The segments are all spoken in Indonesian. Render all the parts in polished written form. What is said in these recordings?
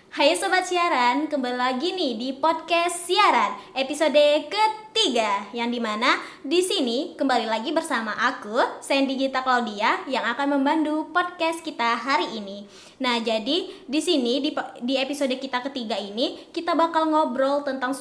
Hai Sobat Siaran, kembali lagi nih di podcast Siaran episode ketiga, yang dimana di sini kembali lagi bersama aku Sandy Gita Claudia yang akan membantu podcast kita hari ini. Nah, jadi di sini di episode kita ketiga ini kita bakal ngobrol tentang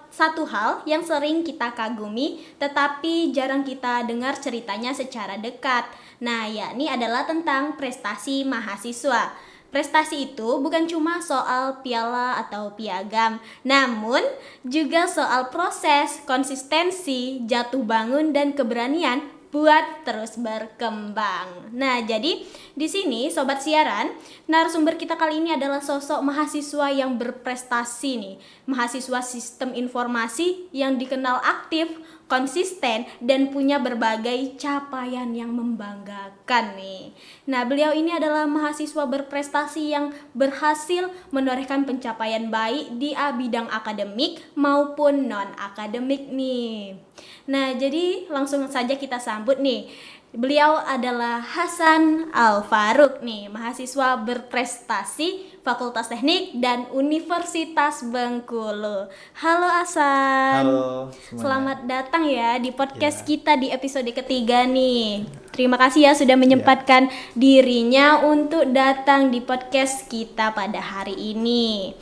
satu hal yang sering kita kagumi tetapi jarang kita dengar ceritanya secara dekat. Nah, yakni adalah tentang prestasi mahasiswa. Prestasi itu bukan cuma soal piala atau piagam, namun juga soal proses, konsistensi, jatuh bangun, dan keberanian buat terus berkembang. Nah, jadi di sini Sobat Siaran, narasumber kita kali ini adalah sosok mahasiswa yang berprestasi nih. Mahasiswa sistem informasi yang dikenal aktif, konsisten, dan punya berbagai capaian yang membanggakan nih. Nah, beliau ini adalah mahasiswa berprestasi yang berhasil menorehkan pencapaian baik di bidang akademik maupun non-akademik nih. Nah, jadi langsung saja kita sambut nih. Beliau adalah Hasan Al-Faruq nih, mahasiswa berprestasi Fakultas Teknik dan Universitas Bengkulu. Halo Hasan. Halo semuanya. Selamat datang ya di podcast Ya. kita di episode ketiga nih. Terima kasih ya sudah menyempatkan dirinya untuk datang di podcast kita pada hari ini.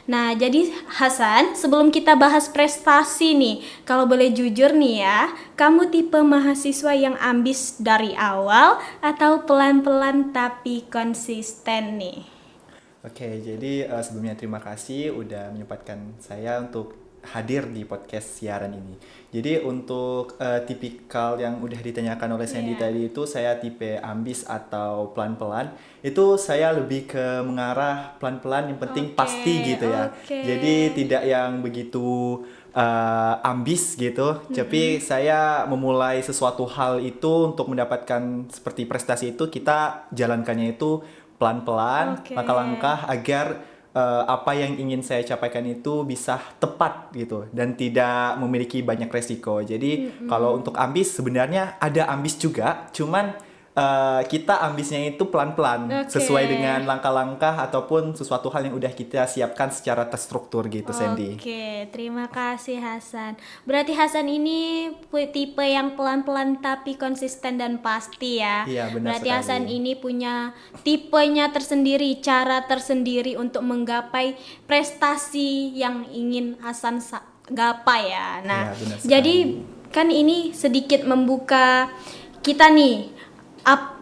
Nah, jadi Hasan, sebelum kita bahas prestasi nih, kalau boleh jujur nih ya, kamu tipe mahasiswa yang ambis dari awal atau pelan-pelan tapi konsisten nih? Oke, jadi sebelumnya terima kasih udah menyempatkan saya untuk hadir di podcast siaran ini. Jadi untuk tipikal yang udah ditanyakan oleh Sandy tadi itu saya tipe ambis atau pelan-pelan. Itu saya lebih ke mengarah pelan-pelan, yang penting pasti gitu ya. Jadi tidak yang begitu ambis gitu, tapi saya memulai sesuatu hal itu untuk mendapatkan seperti prestasi itu, kita jalankannya itu pelan-pelan, langkah-langkah agar apa yang ingin saya capaikan itu bisa tepat gitu dan tidak memiliki banyak resiko. Jadi kalau untuk ambis sebenarnya ada ambis juga, cuman kita ambisnya itu pelan-pelan sesuai dengan langkah-langkah ataupun sesuatu hal yang udah kita siapkan secara terstruktur gitu, Sandy. Oke, terima kasih Hasan. Berarti Hasan ini tipe yang pelan-pelan tapi konsisten dan pasti ya. Iya, benar Berarti sekali. Hasan ini punya tipenya tersendiri, cara tersendiri untuk menggapai prestasi yang ingin Hasan gapai ya. Nah, Iya, benar sekali. jadi kan ini sedikit membuka kita nih.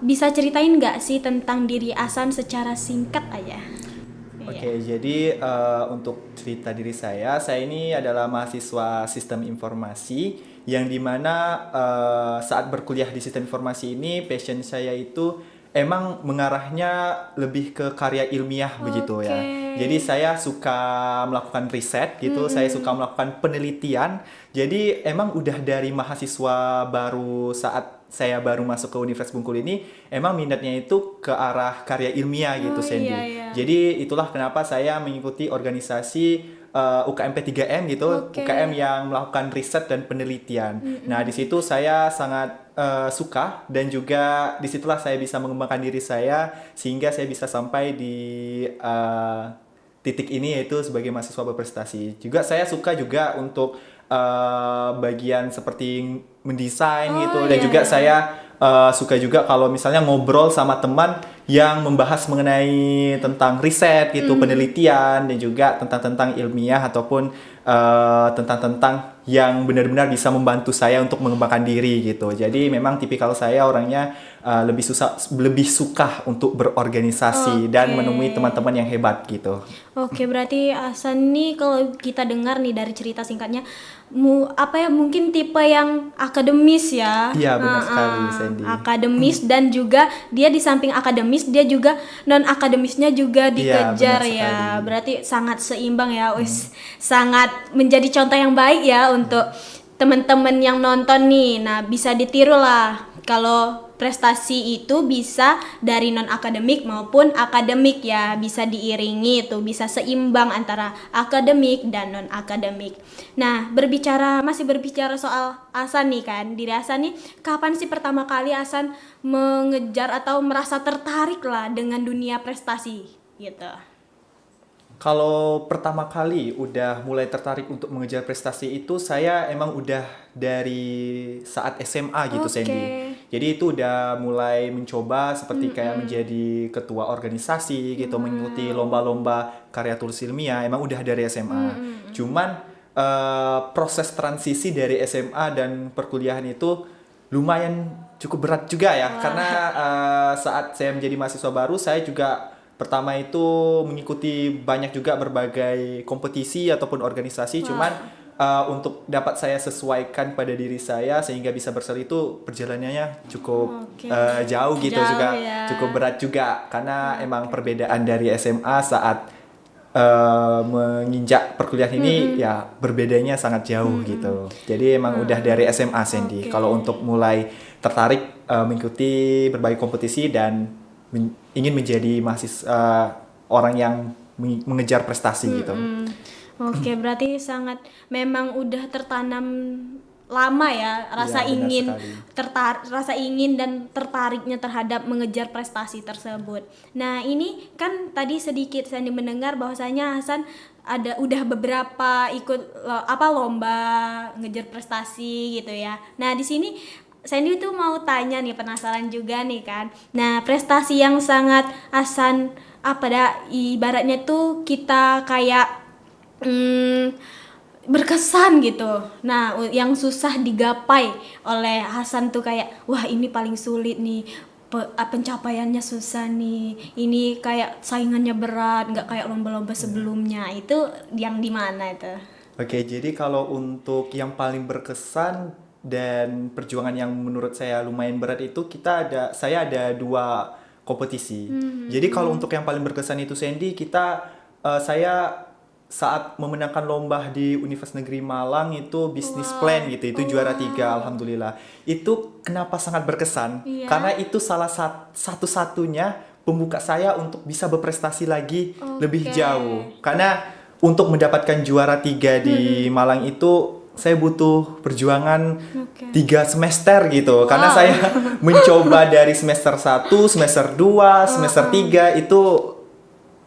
Bisa ceritain nggak sih tentang diri Hasan secara singkat aja? Oke, jadi untuk cerita diri saya ini adalah mahasiswa sistem informasi yang dimana saat berkuliah di sistem informasi ini passion saya itu emang mengarahnya lebih ke karya ilmiah begitu ya. Jadi saya suka melakukan riset gitu, saya suka melakukan penelitian. Jadi emang udah dari mahasiswa baru saat saya baru masuk ke Universitas Bengkulu ini, emang minatnya itu ke arah karya ilmiah gitu, Sandy. Jadi itulah kenapa saya mengikuti organisasi UKM P3M gitu, UKM yang melakukan riset dan penelitian. Nah, di situ saya sangat suka dan juga disitulah saya bisa mengembangkan diri saya sehingga saya bisa sampai di titik ini, yaitu sebagai mahasiswa berprestasi. Juga saya suka juga untuk bagian seperti mendesain gitu, dan juga saya suka juga kalau misalnya ngobrol sama teman yang membahas mengenai tentang riset gitu, penelitian, dan juga tentang ilmiah ataupun tentang yang benar-benar bisa membantu saya untuk mengembangkan diri gitu. Jadi memang tipikal saya orangnya lebih suka untuk berorganisasi dan menemui teman-teman yang hebat gitu. Oke, berarti Hasan nih kalau kita dengar nih dari cerita singkatnya, mungkin tipe yang akademis ya. Iya, benar sekali, Sandy. Akademis dan juga dia di samping akademis dia juga non akademisnya juga dikejar benar ya. sekali. Berarti sangat seimbang ya, sangat menjadi contoh yang baik ya untuk teman-teman yang nonton nih. Nah, bisa ditiru lah kalau prestasi itu bisa dari non akademik maupun akademik ya, bisa diiringi tuh, bisa seimbang antara akademik dan non akademik. Nah, masih berbicara soal Hasan nih kan, diri Hasan nih kapan sih pertama kali Hasan mengejar atau merasa tertarik lah dengan dunia prestasi gitu? Kalau pertama kali udah mulai tertarik untuk mengejar prestasi itu saya emang udah dari saat SMA gitu Oke. Sandy. Jadi itu udah mulai mencoba seperti kayak menjadi ketua organisasi gitu, mengikuti lomba-lomba karya tulis ilmiah emang udah dari SMA. Cuman proses transisi dari SMA dan perkuliahan itu lumayan cukup berat juga ya, karena saat saya menjadi mahasiswa baru saya juga pertama itu mengikuti banyak juga berbagai kompetisi ataupun organisasi. Cuman untuk dapat saya sesuaikan pada diri saya sehingga bisa berseru itu perjalanannya cukup jauh gitu, Jauh juga ya. cukup berat juga karena emang perbedaan dari SMA saat menginjak perkuliahan ini ya berbedanya sangat jauh gitu. Jadi emang udah dari SMA Sandy. Kalau untuk mulai tertarik mengikuti berbagai kompetisi dan ingin menjadi mahasiswa orang yang mengejar prestasi gitu. Oke, berarti sangat memang udah tertanam lama ya rasa Iya, benar ingin sekali. rasa ingin dan tertariknya terhadap mengejar prestasi tersebut. Nah, ini kan tadi sedikit saya mendengar bahwasanya Hasan udah beberapa ikut lomba ngejar prestasi gitu ya. Nah, di sini Sandy tuh mau tanya nih, penasaran juga nih kan. Nah, prestasi yang sangat Hasan ibaratnya tuh kita kayak berkesan gitu. Nah, yang susah digapai oleh Hasan tuh kayak wah ini paling sulit nih, pencapaiannya susah nih, ini kayak saingannya berat, nggak kayak lomba-lomba sebelumnya. Itu yang di mana itu? Oke, jadi kalau untuk yang paling berkesan dan perjuangan yang menurut saya lumayan berat itu saya ada 2 kompetisi. Jadi kalau untuk yang paling berkesan itu Sandy, saya saat memenangkan lomba di Universitas Negeri Malang itu bisnis plan gitu, itu juara 3 alhamdulillah. Itu kenapa sangat berkesan? Iya. Karena itu salah satu-satunya pembuka saya untuk bisa berprestasi lagi lebih jauh. Karena untuk mendapatkan juara 3 di Malang itu saya butuh perjuangan 3 semester gitu. Karena saya mencoba dari semester 1, semester 2, semester 3 itu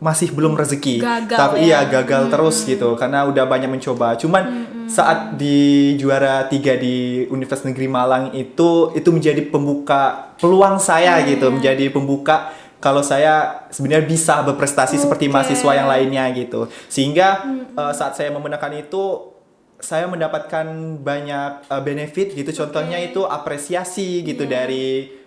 masih belum rezeki. Gagal Tapi ya. iya gagal terus gitu karena udah banyak mencoba. Cuman saat di juara 3 di Universitas Negeri Malang itu menjadi pembuka peluang saya gitu, menjadi pembuka kalau saya sebenarnya bisa berprestasi seperti mahasiswa yang lainnya gitu. Sehingga saat saya memenangkan itu saya mendapatkan banyak benefit gitu. Contohnya itu apresiasi gitu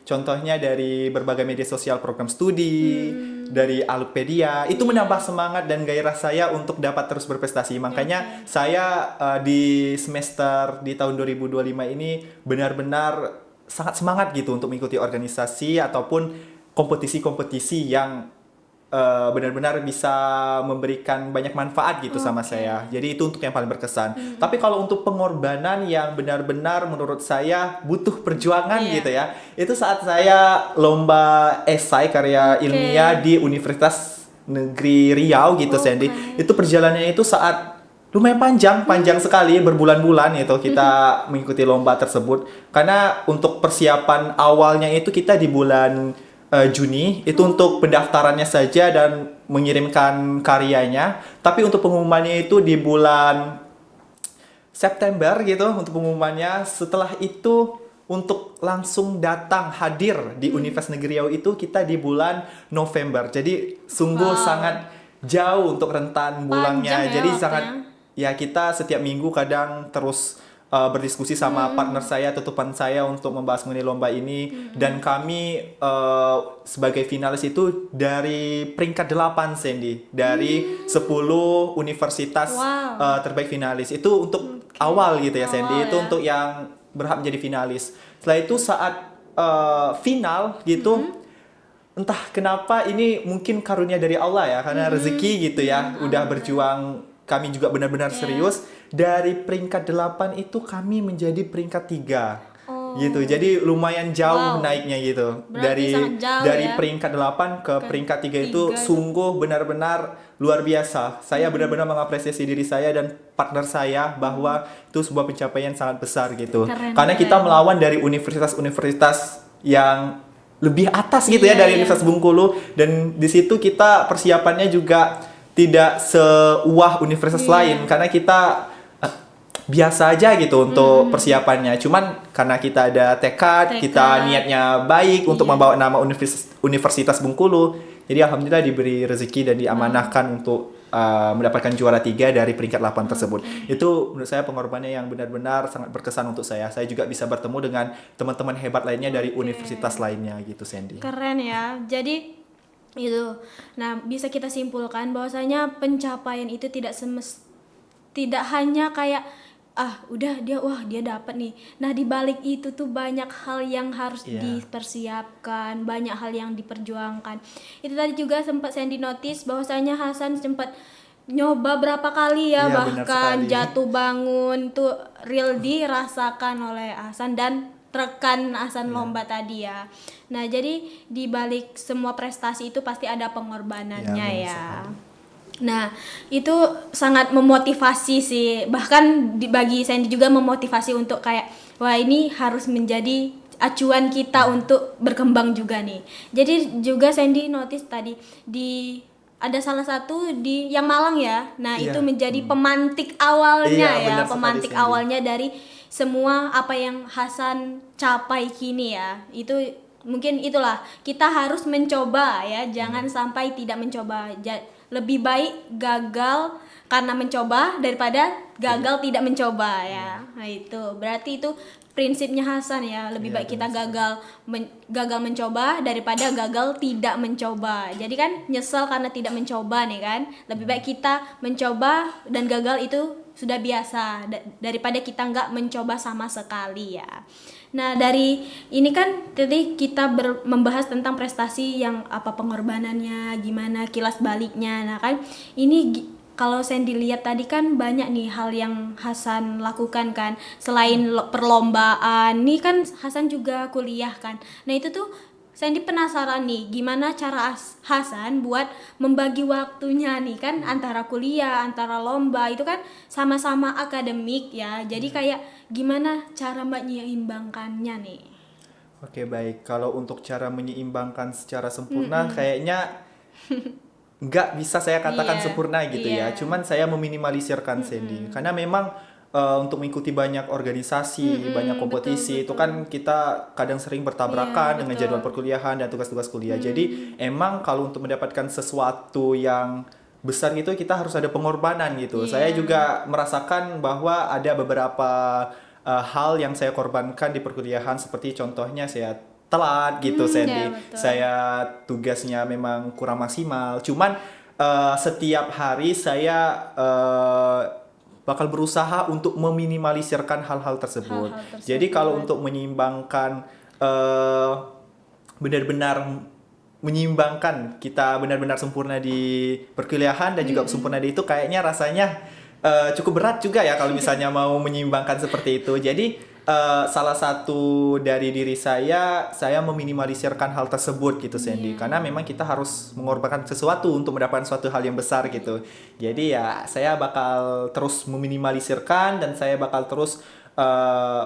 contohnya dari berbagai media sosial, program studi, dari Alpedia. Itu menambah semangat dan gairah saya untuk dapat terus berprestasi. Makanya saya di semester di tahun 2025 ini benar-benar sangat semangat gitu untuk mengikuti organisasi ataupun kompetisi-kompetisi yang benar-benar bisa memberikan banyak manfaat gitu sama saya. Jadi itu untuk yang paling berkesan. Tapi kalau untuk pengorbanan yang benar-benar menurut saya butuh perjuangan gitu ya. Itu saat saya lomba esai karya ilmiah di Universitas Negeri Riau gitu Sandy. Itu perjalanannya itu saat lumayan panjang sekali, berbulan-bulan itu kita mengikuti lomba tersebut. Karena untuk persiapan awalnya itu kita di bulan Juni itu untuk pendaftarannya saja dan mengirimkan karyanya. Tapi untuk pengumumannya itu di bulan September gitu untuk pengumumannya. Setelah itu untuk langsung datang hadir di Universitas Negeri Riau itu kita di bulan November. Jadi sungguh sangat jauh untuk rentan bulangnya. Panjang ya Jadi waktunya. sangat ya kita setiap minggu kadang terus berdiskusi sama partner saya, tutupan saya untuk membahas mengenai lomba ini. Dan kami sebagai finalis itu dari peringkat 8 Sandy, dari 10 universitas terbaik finalis. Itu untuk awal gitu ya Sandy, itu untuk yang berhak menjadi finalis. Setelah itu saat final gitu, entah kenapa ini mungkin karunia dari Allah ya, karena rezeki gitu ya, udah berjuang. Kami juga benar-benar serius. Dari peringkat 8 itu kami menjadi peringkat 3 gitu. Jadi lumayan jauh naiknya gitu. Berarti sangat jauh dari ya. peringkat 8 ke peringkat 3 itu sungguh benar-benar luar biasa. Saya benar-benar mengapresiasi diri saya dan partner saya bahwa itu sebuah pencapaian sangat besar gitu. Karena kita melawan dari universitas-universitas yang lebih atas gitu ya dari Universitas Bengkulu, dan di situ kita persiapannya juga tidak sewah universitas lain karena kita biasa aja gitu untuk persiapannya. Cuman karena kita ada tekad, kita niatnya baik untuk membawa nama Universitas Bengkulu. Jadi alhamdulillah diberi rezeki dan diamanahkan untuk mendapatkan juara 3 dari peringkat 8 tersebut. Itu menurut saya pengorbanannya yang benar-benar sangat berkesan untuk saya. Saya juga bisa bertemu dengan teman-teman hebat lainnya dari universitas lainnya gitu, Sandy. Keren ya. Jadi itu. Nah, bisa kita simpulkan bahwasanya pencapaian itu tidak hanya kayak udah dia dapat nih. Nah, di balik itu tuh banyak hal yang harus dipersiapkan, banyak hal yang diperjuangkan. Itu tadi juga sempat Sandy notice bahwasanya Hasan sempat nyoba berapa kali ya, bahkan jatuh bangun tuh real dirasakan oleh Hasan dan rekan Hasan lomba tadi ya. Nah, jadi di balik semua prestasi itu pasti ada pengorbanannya ya. Nah, itu sangat memotivasi sih. Bahkan bagi Sandy juga memotivasi untuk kayak, wah ini harus menjadi acuan kita untuk berkembang juga nih. Jadi juga Sandy notice tadi ada salah satu di yang Malang ya. Nah, itu menjadi pemantik awalnya pemantik awalnya dari semua apa yang Hasan capai kini ya. Itu mungkin itulah, kita harus mencoba ya, jangan sampai tidak mencoba. Lebih baik gagal karena mencoba daripada gagal tidak mencoba ya. Nah, itu berarti itu prinsipnya Hasan ya, lebih baik kita gagal mencoba daripada gagal tidak mencoba. Jadi kan nyesel karena tidak mencoba nih kan, lebih baik kita mencoba dan gagal itu sudah biasa daripada kita nggak mencoba sama sekali ya. Nah, dari ini kan tadi kita membahas tentang prestasi yang apa pengorbanannya, gimana kilas baliknya. Nah kan ini kalau Sandy lihat tadi kan banyak nih hal yang Hasan lakukan kan. Selain perlombaan, nih kan Hasan juga kuliah kan. Nah itu tuh Sandy penasaran nih, gimana cara Hasan buat membagi waktunya nih kan, antara kuliah, antara lomba, itu kan sama-sama akademik ya. Jadi kayak gimana cara Mbak menyeimbangkannya nih? Oke, baik. Kalau untuk cara menyeimbangkan secara sempurna kayaknya nggak bisa saya katakan sempurna gitu ya. Cuman saya meminimalisirkan Sandy. Karena memang untuk mengikuti banyak organisasi, banyak kompetisi, betul. Itu kan kita kadang sering bertabrakan dengan jadwal perkuliahan dan tugas-tugas kuliah. Jadi emang kalau untuk mendapatkan sesuatu yang besar gitu kita harus ada pengorbanan gitu. Saya juga merasakan bahwa ada beberapa hal yang saya korbankan di perkuliahan, seperti contohnya saya telat gitu, Sandy. Saya tugasnya memang kurang maksimal. Cuman setiap hari saya bakal berusaha untuk meminimalisirkan hal-hal tersebut. Jadi kalau untuk menyeimbangkan benar-benar menyeimbangkan kita benar-benar sempurna di perkuliahan dan juga sempurna di itu, kayaknya rasanya cukup berat juga ya kalau misalnya mau menyeimbangkan seperti itu. Jadi salah satu dari diri saya meminimalisirkan hal tersebut gitu, Sandy. Karena memang kita harus mengorbankan sesuatu untuk mendapatkan suatu hal yang besar gitu. Jadi ya saya bakal terus meminimalisirkan dan saya bakal terus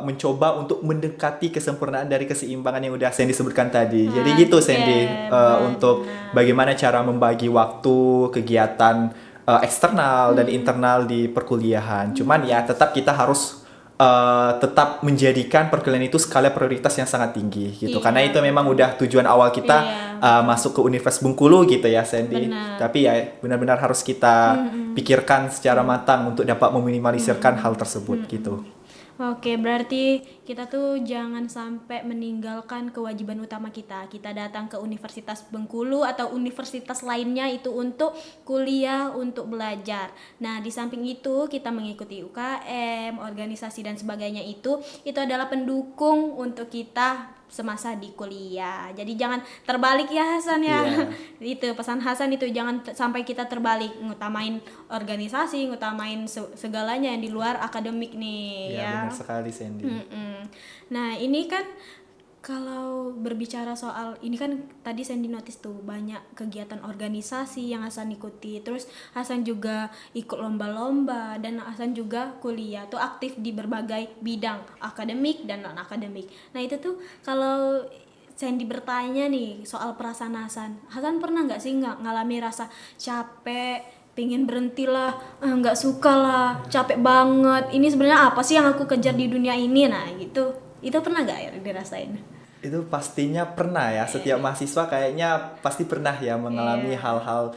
mencoba untuk mendekati kesempurnaan dari keseimbangan yang udah Sandy sebutkan tadi. Jadi gitu, Sandy, untuk bagaimana cara membagi waktu, kegiatan eksternal dan internal di perkuliahan. Cuman ya tetap kita harus tetap menjadikan perkuliahan itu skala prioritas yang sangat tinggi gitu. Karena itu memang udah tujuan awal kita masuk ke Universitas Bengkulu gitu ya, Sandy. Tapi ya benar-benar harus kita pikirkan secara matang untuk dapat meminimalisirkan hal tersebut gitu. Oke, berarti kita tuh jangan sampai meninggalkan kewajiban utama kita. Kita datang ke Universitas Bengkulu atau universitas lainnya itu untuk kuliah, untuk belajar. Nah, di samping itu kita mengikuti UKM, organisasi dan sebagainya itu adalah pendukung untuk kita semasa di kuliah. Jadi jangan terbalik ya Hasan ya. Itu pesan Hasan itu, jangan sampai kita terbalik, ngutamain organisasi, ngutamain segalanya yang di luar akademik nih ya. Benar sekali, Sandy. Nah, ini kan kalau berbicara soal ini kan tadi Sandy notice tuh banyak kegiatan organisasi yang Hasan ikuti. Terus Hasan juga ikut lomba-lomba dan Hasan juga kuliah tuh aktif di berbagai bidang akademik dan non akademik. Nah, itu tuh kalau Sandy bertanya nih soal perasaan Hasan pernah nggak sih ngalami rasa capek pengen berhenti lah, nggak suka lah, capek banget. Ini sebenarnya apa sih yang aku kejar di dunia ini? Nah gitu. Itu pernah nggak ya dirasain? Itu pastinya pernah ya, setiap mahasiswa kayaknya pasti pernah ya mengalami hal-hal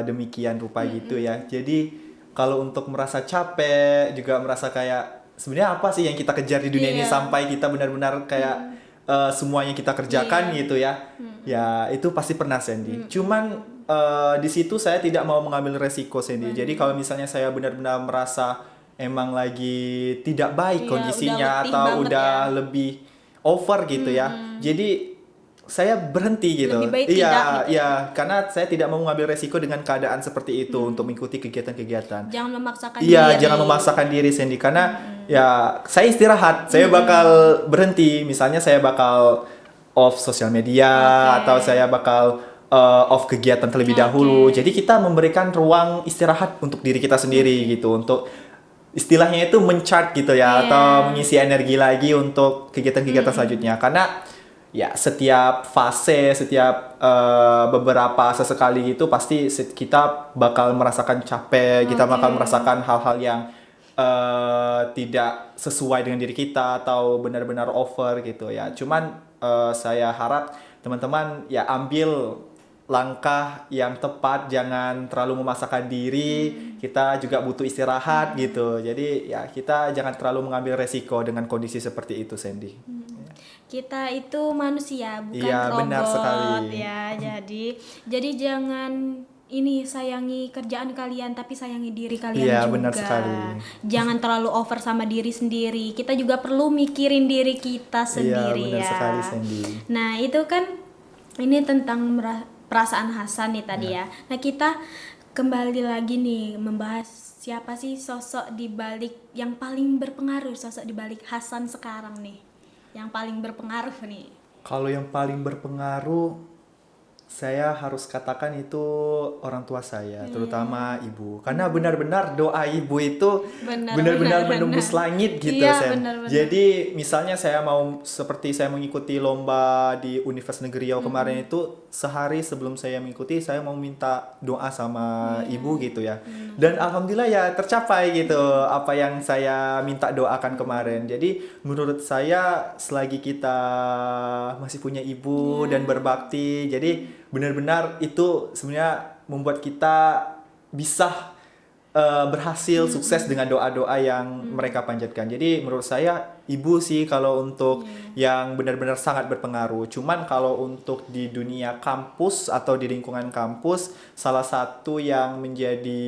demikian rupa gitu ya. Jadi kalau untuk merasa capek, juga merasa kayak sebenarnya apa sih yang kita kejar di dunia ini sampai kita benar-benar kayak semua yang kita kerjakan gitu ya. Ya itu pasti pernah Sandy. Cuman di situ saya tidak mau mengambil resiko Sandy. Jadi kalau misalnya saya benar-benar merasa emang lagi tidak baik kondisinya atau udah lebih over gitu ya. Jadi saya berhenti gitu. Lebih baik tidak gitu ya. Iya, karena saya tidak mau mengambil resiko dengan keadaan seperti itu untuk mengikuti kegiatan-kegiatan. Jangan memaksakan Iya, diri. jangan memaksakan diri Sandy karena ya saya istirahat, saya bakal berhenti. Misalnya saya bakal off sosial media atau saya bakal off kegiatan terlebih dahulu. Jadi kita memberikan ruang istirahat untuk diri kita sendiri gitu, untuk istilahnya itu men-charge gitu ya, atau mengisi energi lagi untuk kegiatan-kegiatan selanjutnya. Karena ya setiap fase, setiap beberapa sesekali gitu pasti kita bakal merasakan capek, kita bakal merasakan hal-hal yang tidak sesuai dengan diri kita atau benar-benar over gitu ya. Cuman saya harap teman-teman ya ambil langkah yang tepat, jangan terlalu memaksakan diri. Kita juga butuh istirahat gitu. Jadi ya kita jangan terlalu mengambil resiko dengan kondisi seperti itu, Sandy. Kita itu manusia, bukan Iya, robot benar sekali. ya. Jadi jangan ini sayangi kerjaan kalian tapi sayangi diri kalian Iya, juga. benar sekali. Jangan terlalu over sama diri sendiri. Kita juga perlu mikirin diri kita sendiri benar ya. sekali, Sandy. Nah, itu kan ini tentang perasaan Hasan nih tadi ya. Nah, kita kembali lagi nih membahas siapa sih sosok di balik yang paling berpengaruh, sosok di balik Hasan sekarang nih. Yang paling berpengaruh nih. Kalau yang paling berpengaruh, saya harus katakan itu orang tua saya, terutama ibu. Karena benar-benar doa ibu itu benar-benar menembus langit gitu, Iya, Sen. Jadi misalnya saya seperti saya mengikuti lomba di Universitas Negeri Riau kemarin itu, sehari sebelum saya mengikuti, saya mau minta doa sama ibu gitu ya. Dan alhamdulillah ya tercapai gitu apa yang saya minta doakan kemarin. Jadi menurut saya selagi kita masih punya ibu dan berbakti, jadi benar-benar itu sebenarnya membuat kita bisa berhasil sukses dengan doa-doa yang mereka panjatkan. Jadi menurut saya ibu sih kalau untuk yang benar-benar sangat berpengaruh. Cuman kalau untuk di dunia kampus atau di lingkungan kampus, salah satu yang menjadi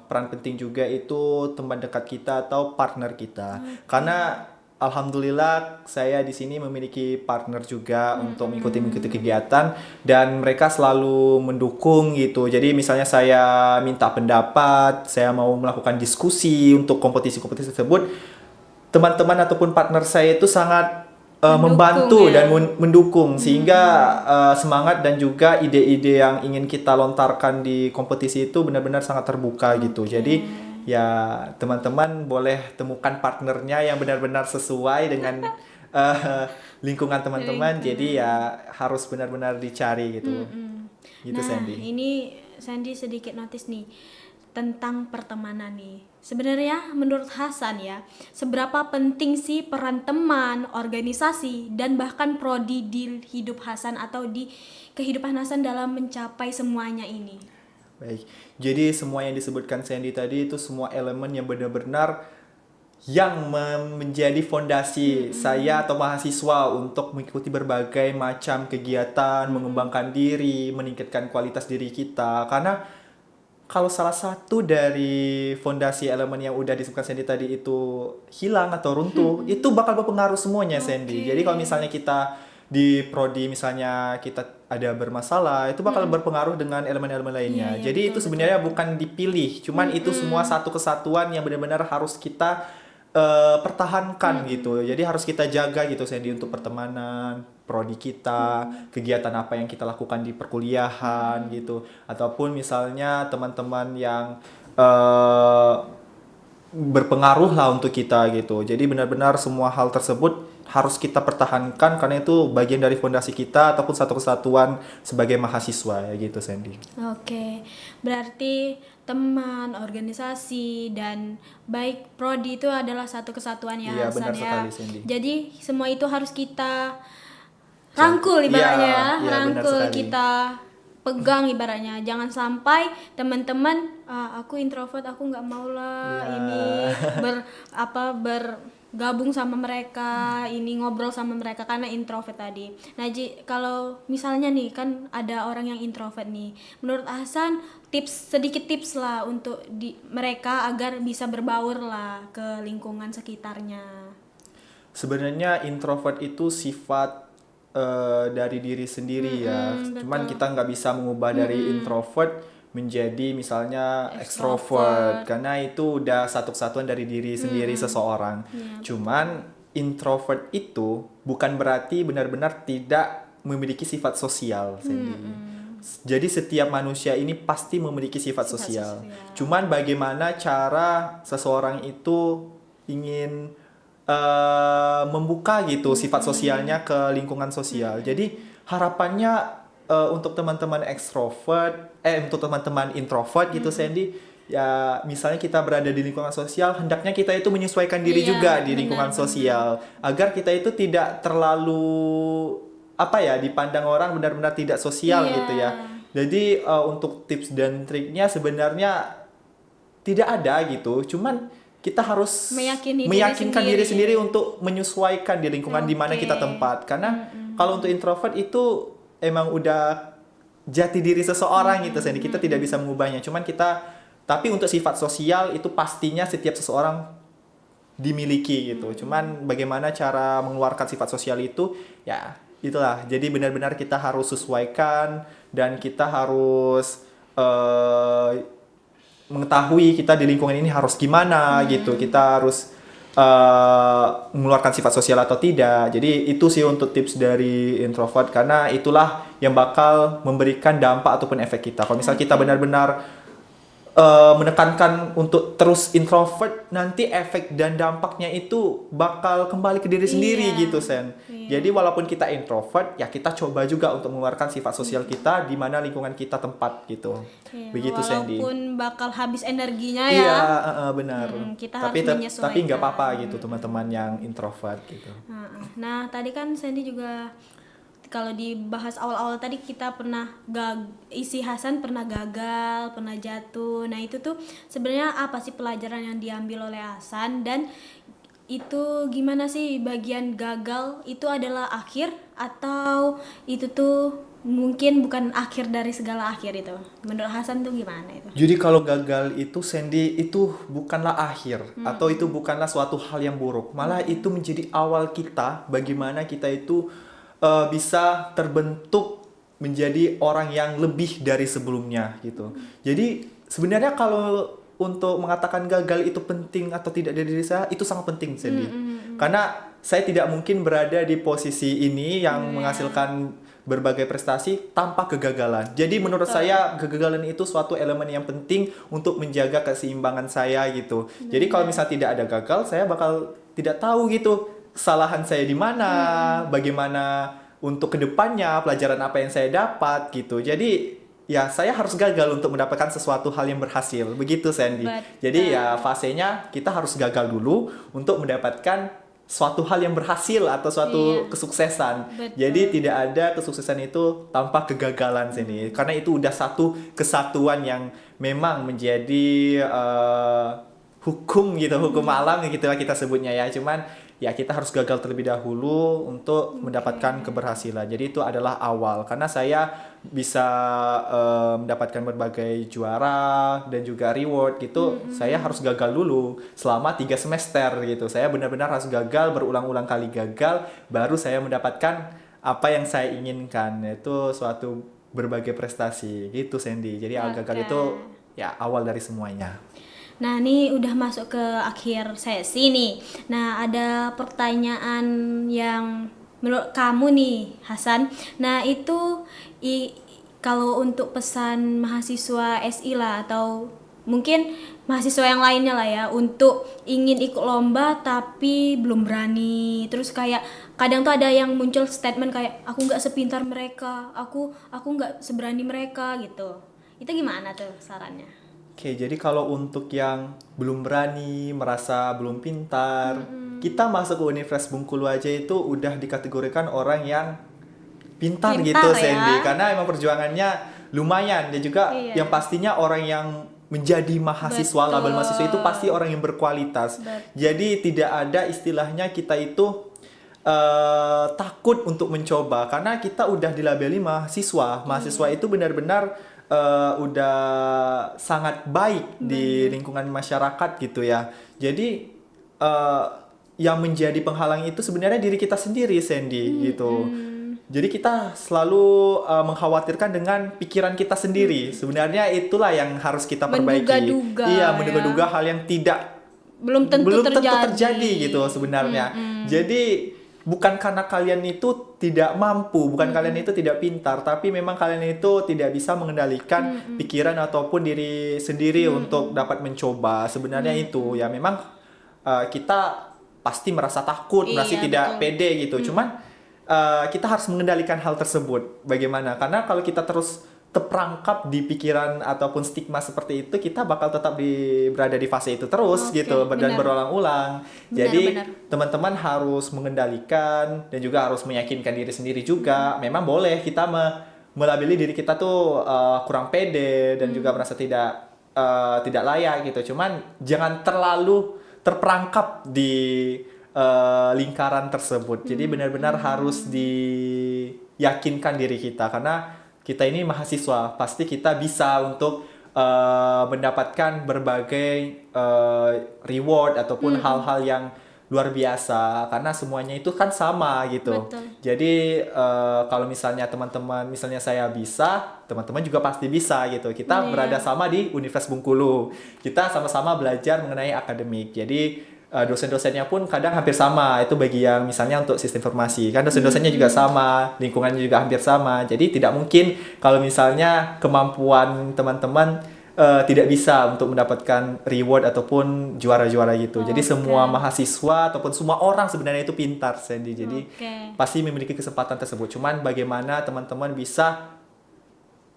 peran penting juga itu teman dekat kita atau partner kita. Karena alhamdulillah saya di sini memiliki partner juga untuk mengikuti kegiatan dan mereka selalu mendukung gitu. Jadi misalnya saya minta pendapat, saya mau melakukan diskusi untuk kompetisi-kompetisi tersebut, teman-teman ataupun partner saya itu sangat membantu dan mendukung sehingga semangat dan juga ide-ide yang ingin kita lontarkan di kompetisi itu benar-benar sangat terbuka gitu. Jadi ya teman-teman boleh temukan partnernya yang benar-benar sesuai dengan lingkungan teman-teman. Jadi ya harus benar-benar dicari gitu. Gitu Nah, Sandy. ini Sandy sedikit notice nih tentang pertemanan nih. Sebenarnya menurut Hasan ya, seberapa penting sih peran teman, organisasi, dan bahkan prodi di hidup Hasan atau di kehidupan Hasan dalam mencapai semuanya ini? Baik, jadi semua yang disebutkan Sandy tadi itu semua elemen yang benar-benar yang menjadi fondasi saya atau mahasiswa untuk mengikuti berbagai macam kegiatan, mengembangkan diri, meningkatkan kualitas diri kita. Karena kalau salah satu dari fondasi elemen yang udah disebutkan Sandy tadi itu hilang atau runtuh, itu bakal berpengaruh semuanya Sandy. Jadi kalau misalnya kita di prodi misalnya kita ada bermasalah, itu bakal berpengaruh dengan elemen-elemen lainnya. Jadi itu sebenarnya bukan dipilih, cuman itu semua satu kesatuan yang benar-benar harus kita pertahankan gitu. Jadi harus kita jaga gitu Sandy untuk pertemanan, prodi kita, kegiatan apa yang kita lakukan di perkuliahan gitu. Ataupun misalnya teman-teman yang berpengaruh lah untuk kita gitu. Jadi benar-benar semua hal tersebut harus kita pertahankan karena itu bagian dari fondasi kita ataupun satu kesatuan sebagai mahasiswa ya gitu Sandy. Oke, berarti teman, organisasi, dan baik prodi itu adalah satu kesatuan ya, Iya, Hasan benar ya. sekali, Sandy. Jadi semua itu harus kita rangkul ibaratnya, Iya, iya, benar rangkul sekali. kita pegang ibaratnya. Jangan sampai teman-teman aku introvert, aku nggak mau lah Iya. ini bergabung sama mereka, ini ngobrol sama mereka karena introvert tadi. Nah, kalau misalnya nih kan ada orang yang introvert nih, menurut Hasan sedikit tips lah untuk mereka agar bisa berbaur lah ke lingkungan sekitarnya. Sebenarnya introvert itu sifat dari diri sendiri ya. Cuman betul. kita nggak bisa mengubah dari introvert menjadi misalnya extrovert karena itu udah satu kesatuan dari diri sendiri seseorang. Cuman introvert itu bukan berarti benar-benar tidak memiliki sifat sosial, Sandy. Jadi setiap manusia ini pasti memiliki sifat sosial. Cuman bagaimana cara seseorang itu ingin membuka gitu sifat sosialnya ke lingkungan sosial. Jadi harapannya untuk teman-teman untuk teman-teman introvert gitu Sandy, ya misalnya kita berada di lingkungan sosial, hendaknya kita itu menyesuaikan diri juga di lingkungan sosial agar kita itu tidak terlalu dipandang orang benar-benar tidak sosial gitu ya. Jadi untuk tips dan triknya sebenarnya tidak ada gitu, cuman kita harus meyakinkan diri sendiri untuk menyesuaikan di lingkungan di mana kita tempat. Karena kalau untuk introvert itu emang udah jati diri seseorang gitu, Sandy. Kita tidak bisa mengubahnya. Tapi untuk sifat sosial itu pastinya setiap seseorang dimiliki gitu. Cuman bagaimana cara mengeluarkan sifat sosial itu, ya itulah. Jadi benar-benar kita harus sesuaikan dan kita harus mengetahui kita di lingkungan ini harus gimana gitu, kita harus mengeluarkan sifat sosial atau tidak. Jadi itu sih untuk tips dari introvert karena itulah yang bakal memberikan dampak ataupun efek kita. Kalau misal kita benar-benar menekankan untuk terus introvert, nanti efek dan dampaknya itu bakal kembali ke diri sendiri gitu Sen. Jadi walaupun kita introvert, ya kita coba juga untuk mengeluarkan sifat sosial kita di mana lingkungan kita tempat gitu. Begitu Sandy. Walaupun bakal habis energinya ya. Iya, benar. Kita harus menyesuaikan. Tapi nggak apa-apa gitu teman-teman yang introvert gitu. Nah, tadi kan Sandy juga kalau dibahas awal-awal tadi kita pernah isi Hasan pernah gagal, pernah jatuh. Nah, itu tuh sebenarnya apa sih pelajaran yang diambil oleh Hasan dan itu gimana sih bagian gagal itu adalah akhir atau itu tuh mungkin bukan akhir dari segala akhir itu. Menurut Hasan tuh gimana itu? Jadi kalau gagal itu Sandy itu bukanlah akhir atau itu bukanlah suatu hal yang buruk. Malah itu menjadi awal kita bagaimana kita itu bisa terbentuk menjadi orang yang lebih dari sebelumnya gitu. Jadi sebenarnya kalau untuk mengatakan gagal itu penting atau tidak dari diri saya itu sangat penting Sandy. Karena saya tidak mungkin berada di posisi ini yang menghasilkan berbagai prestasi tanpa kegagalan. Jadi menurut saya kegagalan itu suatu elemen yang penting untuk menjaga keseimbangan saya gitu. Jadi kalau misalnya tidak ada gagal, saya bakal tidak tahu gitu kesalahan saya di mana, bagaimana untuk kedepannya, pelajaran apa yang saya dapat gitu. Jadi ya saya harus gagal untuk mendapatkan sesuatu hal yang berhasil. Begitu Sandy. Jadi ya fasenya kita harus gagal dulu untuk mendapatkan suatu hal yang berhasil atau suatu kesuksesan. Jadi tidak ada kesuksesan itu tanpa kegagalan Sandy. Karena itu udah satu kesatuan yang memang menjadi hukum gitu, hukum alam gitu lah kita sebutnya ya. Cuman ya kita harus gagal terlebih dahulu untuk mendapatkan keberhasilan. Jadi itu adalah awal. Karena saya bisa mendapatkan berbagai juara dan juga reward gitu. Saya harus gagal dulu selama 3 semester gitu. Saya benar-benar harus gagal, berulang-ulang kali gagal, baru saya mendapatkan apa yang saya inginkan, yaitu suatu berbagai prestasi gitu Sandy. Jadi gagal itu ya awal dari semuanya. Nah, ini udah masuk ke akhir sesi nih. Nah, ada pertanyaan yang menurut kamu nih, Hasan. Nah, itu kalau untuk pesan mahasiswa SI lah atau mungkin mahasiswa yang lainnya lah ya, untuk ingin ikut lomba tapi belum berani. Terus kayak kadang tuh ada yang muncul statement kayak aku nggak sepintar mereka, aku nggak seberani mereka gitu. Itu gimana tuh sarannya? Oke, jadi kalau untuk yang belum berani, merasa belum pintar, kita masuk ke Universitas Bengkulu aja itu udah dikategorikan orang yang pintar gitu, Pintar ya. Sandy. Karena emang perjuangannya lumayan. Dan juga Iya. yang pastinya orang yang menjadi mahasiswa, Betul. label mahasiswa itu pasti orang yang berkualitas. Betul. Jadi tidak ada istilahnya kita itu takut untuk mencoba, karena kita udah dilabeli mahasiswa. Mahasiswa itu benar-benar udah sangat baik di lingkungan masyarakat gitu ya. Jadi yang menjadi penghalang itu sebenarnya diri kita sendiri, Sandy, gitu. Jadi kita selalu mengkhawatirkan dengan pikiran kita sendiri. Sebenarnya itulah yang harus kita perbaiki. Menduga-duga, Iya, ya. menduga-duga hal yang Belum tentu terjadi gitu sebenarnya. Jadi bukan karena kalian itu tidak mampu, bukan kalian itu tidak pintar, tapi memang kalian itu tidak bisa mengendalikan pikiran ataupun diri sendiri untuk dapat mencoba. Sebenarnya itu ya memang kita pasti merasa takut, Iya, merasa tidak betul. pede gitu. Cuman kita harus mengendalikan hal tersebut. Bagaimana? Karena kalau kita terus terperangkap di pikiran ataupun stigma seperti itu, kita bakal tetap berada di fase itu terus Oke, gitu dan benar. berulang-ulang. Benar, Jadi benar. teman-teman harus mengendalikan dan juga harus meyakinkan diri sendiri juga. Memang boleh kita melabeli diri kita tuh kurang pede dan juga merasa tidak layak gitu. Cuman jangan terlalu terperangkap di lingkaran tersebut. Jadi benar-benar harus diyakinkan diri kita, karena kita ini mahasiswa, pasti kita bisa untuk mendapatkan berbagai reward ataupun hal-hal yang luar biasa, karena semuanya itu kan sama gitu. Betul. Jadi kalau misalnya teman-teman, misalnya saya bisa, teman-teman juga pasti bisa gitu. Kita Iya. berada sama di Universitas Bengkulu. Kita sama-sama belajar mengenai akademik. Jadi dosen-dosennya pun kadang hampir sama. Itu bagi yang misalnya untuk sistem informasi. Kan dosen-dosennya juga sama, lingkungannya juga hampir sama. Jadi tidak mungkin kalau misalnya kemampuan teman-teman tidak bisa untuk mendapatkan reward ataupun juara-juara gitu. Jadi Oke. semua mahasiswa ataupun semua orang sebenarnya itu pintar, Sandy. Jadi Oke. pasti memiliki kesempatan tersebut. Cuman bagaimana teman-teman bisa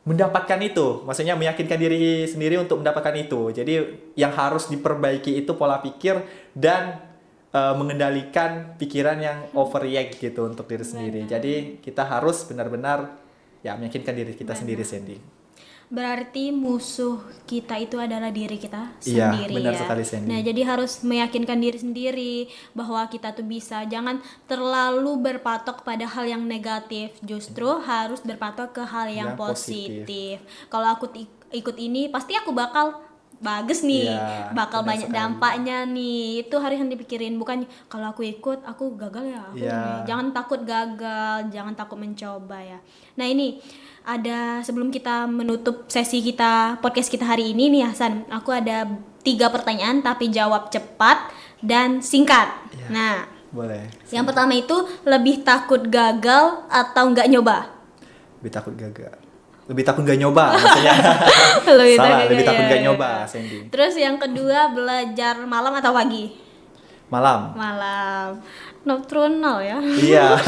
mendapatkan itu, maksudnya meyakinkan diri sendiri untuk mendapatkan itu. Jadi yang harus diperbaiki itu pola pikir dan mengendalikan pikiran yang overreact gitu untuk diri sendiri. Jadi kita harus benar-benar ya meyakinkan diri kita sendiri, Sandy. Berarti musuh kita itu adalah diri kita Iya, sendiri benar ya. sekali, Sandy. Nah, jadi harus meyakinkan diri sendiri bahwa kita tuh bisa. Jangan terlalu berpatok pada hal yang negatif. Justru harus berpatok ke hal yang Yang positif. positif. Kalau aku ikut ini, pasti aku bakal bagus nih, Iya, bakal benar banyak sekali. dampaknya nih. Itu harus yang dipikirin, bukan kalau aku ikut aku gagal ya. Iya. Jangan takut gagal, jangan takut mencoba ya. Nah, ini ada, sebelum kita menutup sesi kita podcast kita hari ini nih Hasan, aku ada 3 pertanyaan tapi jawab cepat dan singkat. Iya. Nah, Boleh. yang pertama itu, lebih takut gagal atau nggak nyoba? Lebih takut gagal. Lebih takut gak nyoba maksudnya. Salah, lebih takut gak nyoba, Sandy. Terus yang kedua, belajar malam atau pagi? Malam. Malam. Nocturnal ya. Iya.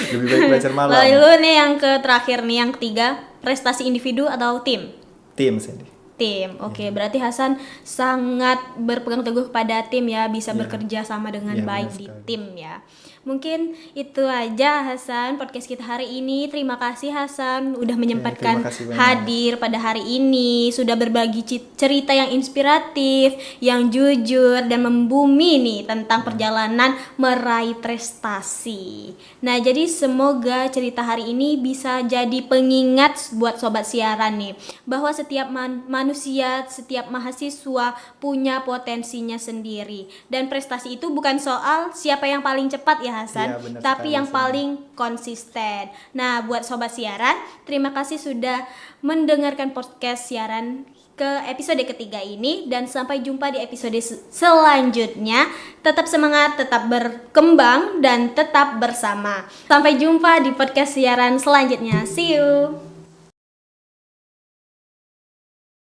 Lebih baik belajar malam. Lalu nih yang terakhir nih, yang ketiga, prestasi individu atau tim? Tim, Sandy. Tim. Oke, berarti Hasan sangat berpegang teguh pada tim ya, bisa Iya. bekerja sama dengan Iya, baik benar di sekali. tim ya. Mungkin itu aja Hasan podcast kita hari ini. Terima kasih Hasan udah menyempatkan terima kasih banyak. hadir pada hari ini, sudah berbagi cerita yang inspiratif, yang jujur dan membumi nih tentang perjalanan meraih prestasi. Nah, jadi semoga cerita hari ini bisa jadi pengingat buat sobat siaran nih, bahwa setiap manusia, setiap mahasiswa punya potensinya sendiri, dan prestasi itu bukan soal siapa yang paling cepat ya Hasan, Iya, benar tapi sekali, yang Sandy. paling konsisten. Nah, buat sobat siaran, terima kasih sudah mendengarkan podcast siaran ke episode ketiga ini, dan sampai jumpa di episode selanjutnya. Tetap semangat, tetap berkembang, dan tetap bersama. Sampai jumpa di podcast siaran selanjutnya. See you.